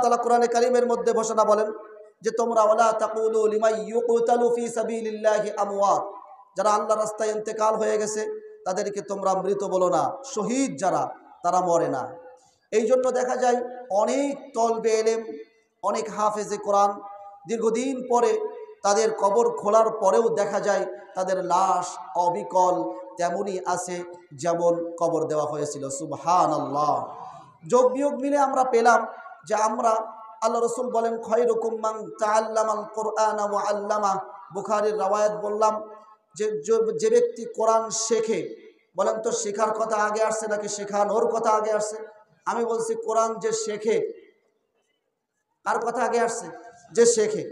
তাআলা কোরআনে কারীমের মধ্যে ঘোষণা বলেন যে তোমরা ওয়ালা তাকুলু লিমান ইউকতালু ফি সাবিলিল্লাহি আমওয়াত, যারা আল্লাহর রাস্তায় ইন্তেকাল হয়ে গেছে তাদেরকে তোমরা মৃত বলো না, শহীদ যারা তারা মরে না। এই জন্য দেখা যায় অনেক তলবে এলেম, অনেক হাফেজে কোরআন দীর্ঘদিন পরে তাদের কবর খোলার পরেও দেখা যায় তাদের লাশ অবিকল তেমনই আছে যেমন কবর দেওয়া হয়েছিল। সুবহানাল্লাহ। যোগ বিয়োগ মিলে আমরা পেলাম যে আমরা, আল্লাহ রসুল বলেন খায়রুকুম মান তাআল্লামাল কুরআনা ওয়া আল্লামা। বুখারীর রওয়ায়াত বললাম যে ব্যক্তি কোরআন শেখে, বলেন তো শেখার কথা আগে আসছে নাকি শেখানোর কথা আগে আসছে? আমি বলছি কোরআন যে শেখে, কার কথা আগে আসছে? যে শেখে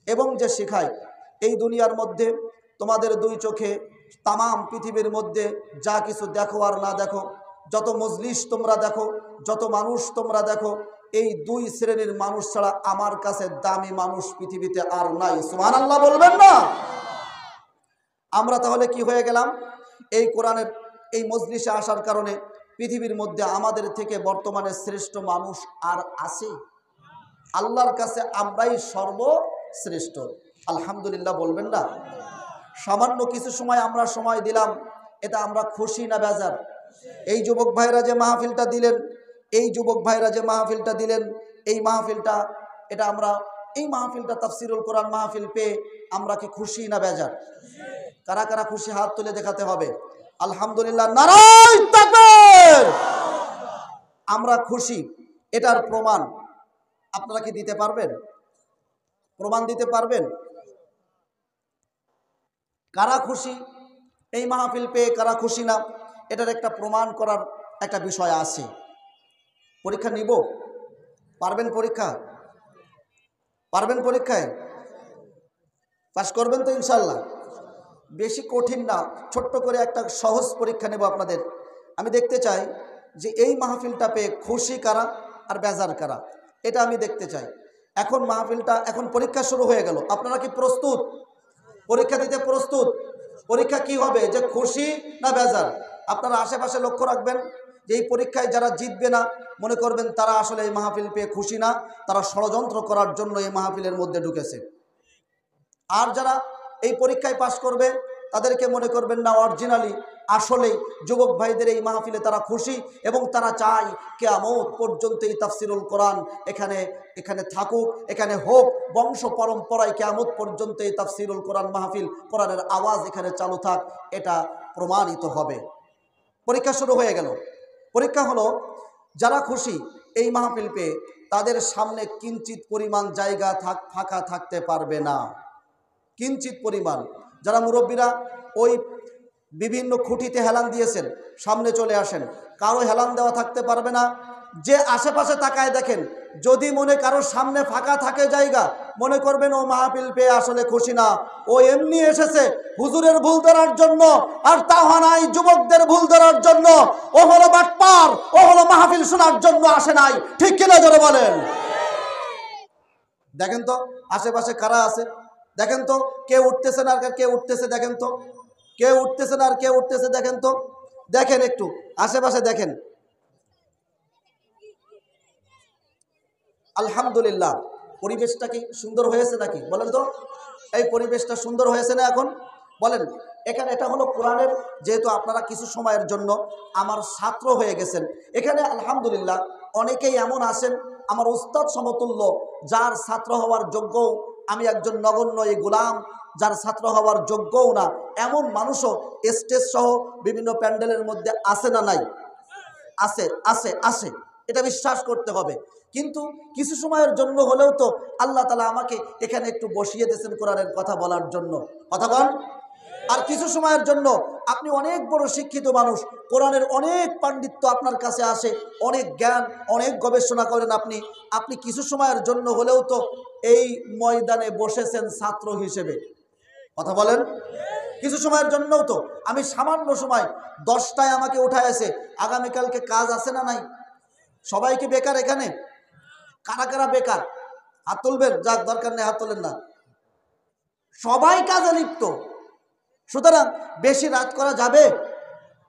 এবং যে শেখায়। এই দুনিয়ার মধ্যে তোমাদের দুই চোখে তামাম পৃথিবীর মধ্যে যা কিছু দেখো আর না দেখো, যত মজলিস তোমরা দেখো, যত মানুষ তোমরা দেখো, এই দুই শ্রেণীর মানুষ ছাড়া আমার কাছে দামি মানুষ পৃথিবীতে আর নাই। সুবহানাল্লাহ বলবেন না? আমরা তাহলে কি হয়ে গেলাম? এই কোরআনের এই মজলিসে আসার কারণে পৃথিবীর মধ্যে আমাদের থেকে বর্তমানে শ্রেষ্ঠ মানুষ আর আছে? আল্লাহর কাছে আমরাই সর্বশ্রেষ্ঠ। আলহামদুলিল্লাহ বলবেন না? সামান্য কিছু সময় আমরা সময় দিলাম, এটা আমরা খুশি না বেজার? এই যুবক ভাইরা যে মাহফিলটা দিলেন, এই যুবক ভাইরা যে মাহফিলটা দিলেন, এই মাহফিলটা এটা আমরা, এই মাহফিলটা তাফসিরুল কোরআন মাহফিল পেয়ে আমরা কি খুশি না বেজার? কারা কারা খুশি হাত তুলে দেখাতে হবে। আলহামদুলিল্লাহ, নারায়ে তাকবীর। আমরা খুশি, এটার প্রমাণ আপনারা কি দিতে পারবেন? প্রমাণ দিতে পারবেন? কারা খুশি এই মাহফিল পেয়ে, কারা খুশি না, এটার একটা প্রমাণ করার একটা বিষয় আছে। পরীক্ষা নিব? পারবেন পরীক্ষা? পারবেন পরীক্ষায়? পাস করবেন তো ইনশাল্লাহ? বেশি কঠিন না, ছোট্ট করে একটা সহজ পরীক্ষা নেব আপনাদের। আমি দেখতে চাই যে এই মাহফিলটা পেয়ে খুশি কারা আর বেজার কারা, এটা আমি দেখতে চাই। এখন মাহফিলটা, এখন পরীক্ষা শুরু হয়ে গেল, আপনারা কি প্রস্তুত? পরীক্ষা দিতে প্রস্তুত? পরীক্ষা কি হবে, যে খুশি না বেজার? আপনারা আশেপাশে লক্ষ্য রাখবেন যে এই পরীক্ষায় যারা জিতবে না, মনে করবেন তারা আসলে এই মাহফিল পেয়ে খুশি না, তারা ষড়যন্ত্র করার জন্য এই মাহফিলের মধ্যে ঢুকেছে। আর যারা এই পরীক্ষায় পাশ করবে তাদেরকে মনে করবেন না অরিজিনালি আসলেই যুবক ভাইদের এই মাহফিলে তারা খুশি এবং তারা চায় কিয়ামত পর্যন্ত এই তাফসিরুল কোরআন এখানে থাকুক, এখানে হোক, বংশ পরম্পরায় কিয়ামত পর্যন্ত এই তাফসিরুল কোরআন মাহফিল, কোরআনের আওয়াজ এখানে চালু থাক, এটা প্রমাণিত হবে। পরীক্ষা শুরু হয়ে গেল। পরীক্ষা হলো, যারা খুশি এই মাহফিল পেয়ে তাদের সামনে কিঞ্চিত পরিমাণ জায়গা ফাঁকা থাকতে পারবে না, কিঞ্চিত পরিমাণ। যারা মুরব্বীরা ওই বিভিন্ন খুঁটিতে হেলান দিয়েছেন, সামনে চলে আসেন। কারো হেলান দেওয়া থাকতে পারবে না। যে আশেপাশে তাকায় দেখেন, যদি মনে কারোর সামনে ফাঁকা থাকে জায়গা, মনে করবেন ও মাহফিল পেয়ে আসলে খুশি না, ও এমনি এসেছে হুজুরের ভুল ধরার জন্য, আর তাও নাই যুবকদের ভুল ধরার জন্য। ও হলো বাটপার, ও হলো মাহফিল শোনার জন্য আসে নাই। ঠিক কিনা জোরে বলেন? দেখেন তো আশেপাশে কারা আছে, দেখেন তো কে উঠতেছে না আর কে উঠতেছে, দেখেন তো কে উঠতেছে না আর কে উঠতেছে, দেখেন তো, দেখেন একটু আশেপাশে দেখেন। আলহামদুলিল্লাহ, পরিবেশটা কি সুন্দর হয়েছে নাকি বলেন তো? এই পরিবেশটা সুন্দর হয়েছে না এখন? বলেন। এখানে এটা হলো কোরআনের, যেহেতু আপনারা কিছু সময়ের জন্য আমার ছাত্র হয়ে গেছেন, এখানে আলহামদুলিল্লাহ অনেকেই এমন আছেন আমার উস্তাদ সমতুল্য, যার ছাত্র হওয়ার যোগ্য আমি একজন নগণ্য এই গোলাম, যার ছাত্র হওয়ার যোগ্যও না এমন মানুষও স্টেজ সহ বিভিন্ন প্যান্ডেলের মধ্যে আছে না নাই? আছে, আছে, আছে, এটা বিশ্বাস করতে হবে। কিন্তু কিছু সময়ের জন্য হলেও তো আল্লাহ তাআলা আমাকে এখানে একটু বসিয়ে দিয়েছেন কোরআনের কথা বলার জন্য, কথা বল। আর কিছু সময়ের জন্য আপনি অনেক বড় শিক্ষিত মানুষ, কোরআনের অনেক পাণ্ডিত্য আপনার কাছে আসে, অনেক জ্ঞান, অনেক গবেষণা করেন আপনি কিছু সময়ের জন্য হলেও তো এই ময়দানে বসেছেন ছাত্র হিসেবে, কথা বলেন। কিছু সময়ের জন্যও তো, আমি সামান্য সময় 10টায় আমাকে উঠাইছে, আগামীকালকে কাজ আছে না নাই? সবাই কি বেকার এখানে? কারা কারা বেকার হাত তুলবেন? যাক, দরকার নেই হাত তোলেন না, সবাই কাজে লিপ্ত। সুতরাং বেশি রাত করা যাবে?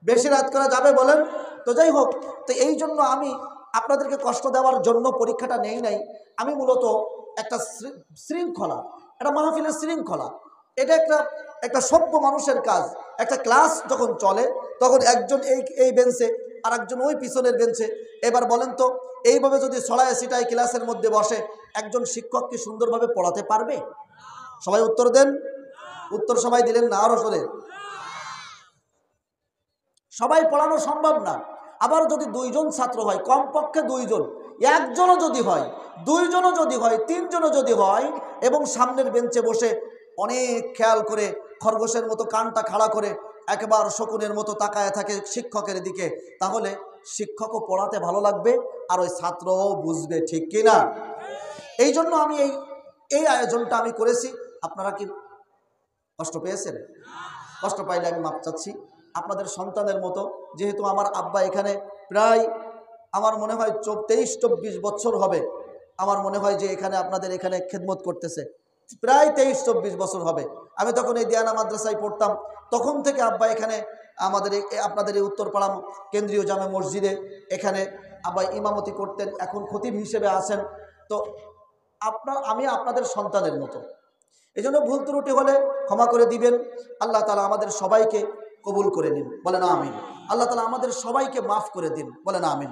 বেশি রাত করা যাবে বলেন তো? যাই হোক, তো এই জন্য আমি আপনাদেরকে কষ্ট দেওয়ার জন্য পরীক্ষাটা নেই নাই। আমি মূলত একটা শৃঙ্খলা, একটা মাহফিলের শৃঙ্খলা, এটা একটা একটা সভ্য মানুষের কাজ। একটা ক্লাস যখন চলে তখন একজন এই বেঞ্চে আর একজন ওই পিছনের বেঞ্চে। এবার বলেন তো, এইভাবে যদি ছড়ায় ছিটায় ক্লাসের মধ্যে বসে, একজন শিক্ষক কি সুন্দরভাবে পড়াতে পারবে? সবাই উত্তর দেন। উত্তর সবাই দিলেন না, আরো সরে। সবাই পড়ানো সম্ভব না। আবার যদি দুইজন ছাত্র হয়, কমপক্ষে দুইজন, একজনও যদি হয়, দুইজনও যদি হয়, তিনজনও যদি হয়, এবং সামনের বেঞ্চে বসে অনেক খেয়াল করে খরগোশের মতো কানটা খাড়া করে একবার শকুনের মতো তাকায় থাকে শিক্ষকের দিকে, তাহলে শিক্ষকও পড়াতে ভালো লাগবে আর ওই ছাত্রও বুঝবে, ঠিক কিনা? এই জন্য আমি এই আয়োজনটা আমি করেছি। আপনারা কি কষ্ট পেয়েছেন? কষ্ট পাইলে আমি মাপ চাচ্ছি। আপনাদের সন্তানের মতো, যেহেতু আমার আব্বা এখানে প্রায় আমার মনে হয় 23-24 বছর হবে, আমার মনে হয় যে এখানে আপনাদের এখানে খেদমত করতেছে, প্রায় 23-24 বছর হবে। আমি তখন এই দিয়ানা মাদ্রাসায় পড়তাম, তখন থেকে আব্বা এখানে আমাদের আপনাদের এই উত্তরপাড়া কেন্দ্রীয় জামে মসজিদে এখানে আব্বা ইমামতি করতেন, এখন খতিব হিসেবে আছেন। তো আমি আপনাদের সন্তানের মতো, এই জন্য ভুল ত্রুটি হলে ক্ষমা করে দিবেন। আল্লাহ তাআলা আমাদের সবাইকে কবুল করে নিন, বলেন আমিন। আল্লাহ তাআলা আমাদের সবাইকে মাফ করে দিন, বলেন আমিন।